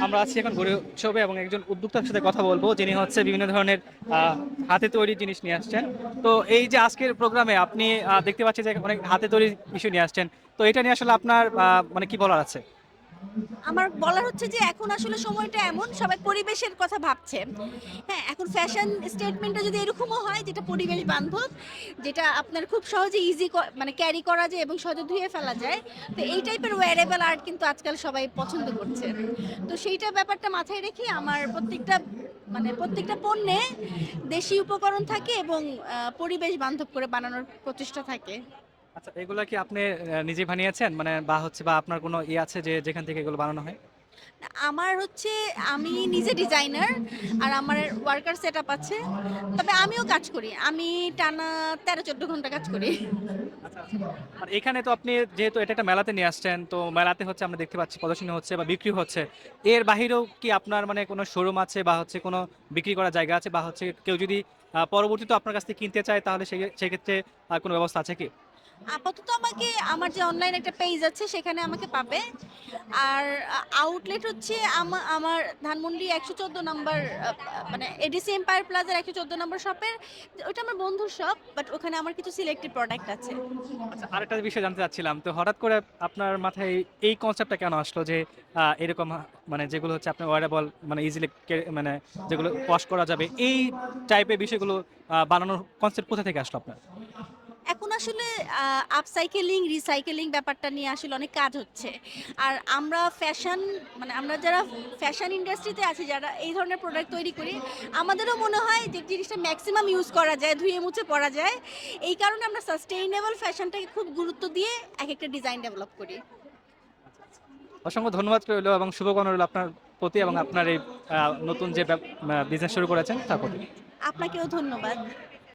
আমরা আছি এখন গড়ে উৎসবে এবং একজন উদ্যোক্তার সাথে কথা বলবো যিনি হচ্ছে বিভিন্ন ধরনের হাতে তৈরি জিনিস নিয়ে আসছেন। তো এই যে আজকের প্রোগ্রামে আপনি দেখতে পাচ্ছি যে অনেক হাতে তৈরি ইস্যু নিয়ে আসছেন। তো এটা নিয়ে আসলে আপনার মানে কি বলার আছে? আমার বলার হচ্ছে যে এখন আসলে সময়টা এমন সবাই পরিবেশের কথা ভাবছে। হ্যাঁ, এখন ফ্যাশন স্টেটমেন্টটা যদি এরকমও হয় যেটা পরিবেশ বান্ধব, যেটা আপনার খুব সহজে ইজি মানে ক্যারি করা যায় এবং সহজে ধুয়ে ফেলা যায়। তো এই টাইপের ওয়্যারেবল আর্ট কিন্তু আজকাল সবাই পছন্দ করছে। তো সেইটা ব্যাপারটা মাথায় রেখে আমার প্রত্যেকটা পণ্যে দেশি উপকরণ থাকে এবং পরিবেশ বান্ধব করে বানানোর প্রচেষ্টা থাকে। আচ্ছা, এগুলা কি আপনি নিজে বানিয়েছেন? মানে বা হচ্ছে বা আপনার কোনো ইয়ে আছে যে যেখান থেকে এগুলো বানানো হয়? আমার হচ্ছে আমি নিজে ডিজাইনার আর আমার ওয়ার্কার সেটআপ আছে। তবে আমিও কাজ করি। আমি টানা ১৩-১৪ ঘন্টা কাজ করি। আচ্ছা, আচ্ছা। আর এখানে তো আপনি যেহেতু এটা একটা মেলাতে নিয়ে আসছেন, তো মেলাতে হচ্ছে আমরা দেখতে পাচ্ছি প্রদর্শনী হচ্ছে বা বিক্রি হচ্ছে। এর বাহিরেও কি আপনার মানে কোনো শোরুম আছে বা হচ্ছে কোনো বিক্রি করার জায়গা আছে বা হচ্ছে কেউ যদি পরবর্তীতে আপনার কাছ থেকে কিনতে চায় তাহলে সেক্ষেত্রে কোনো ব্যবস্থা আছে কি? আপাতত আমাকে আমার যে অনলাইন একটা পেজ আছে সেখানে আমাকে পাবে। আর আউটলেট হচ্ছে আমার ধানমন্ডি ১১৪ নাম্বার মানে এডিসি এম্পায়ার প্লাজার ১১৪ নাম্বার শপের ওইটা আমার বন্ধুর শপ। বাট ওখানে আমার কিছু সিলেক্টেড প্রোডাক্ট আছে। আচ্ছা, আরেকটা বিষয় জানতে চাচ্ছিলাম। তো হঠাৎ করে আপনার মাথায় এই কনসেপ্টটা কেন আসলো যে এরকম মানে যেগুলো হচ্ছে আপনার ওয়্যারেবল মানে ইজিলি মানে যেগুলো ওয়াশ করা যাবে এই টাইপের বিষয়গুলো বানানোর কনসেপ্ট কোথা থেকে আসলো আপনার? এখন আসলে আপসাইকেলিং, রিসাইকেলিং ব্যাপারটা নিয়ে আসলে অনেক কাজ হচ্ছে। আর আমরা যারা ফ্যাশন ইন্ডাস্ট্রিতে আছি, যারা এই ধরনের প্রোডাক্ট তৈরি করি, আমাদেরও মনে হয় যে জিনিসটা মেক্সিমাম ইউজ করা যায়, ধুয়ে মুছে পরা যায়। এই কারণে আমরা সাস্টেইনেবল ফ্যাশনটাকে খুব গুরুত্ব দিয়ে একেকটা ডিজাইন ডেভেলপ করি। অসংখ্য ধন্যবাদ রইলো এবং শুভকামনা রইলো আপনার প্রতি এবং আপনার এই নতুন যে বিজনেস শুরু করেছেন তার প্রতি। আপনাকেও ধন্যবাদ।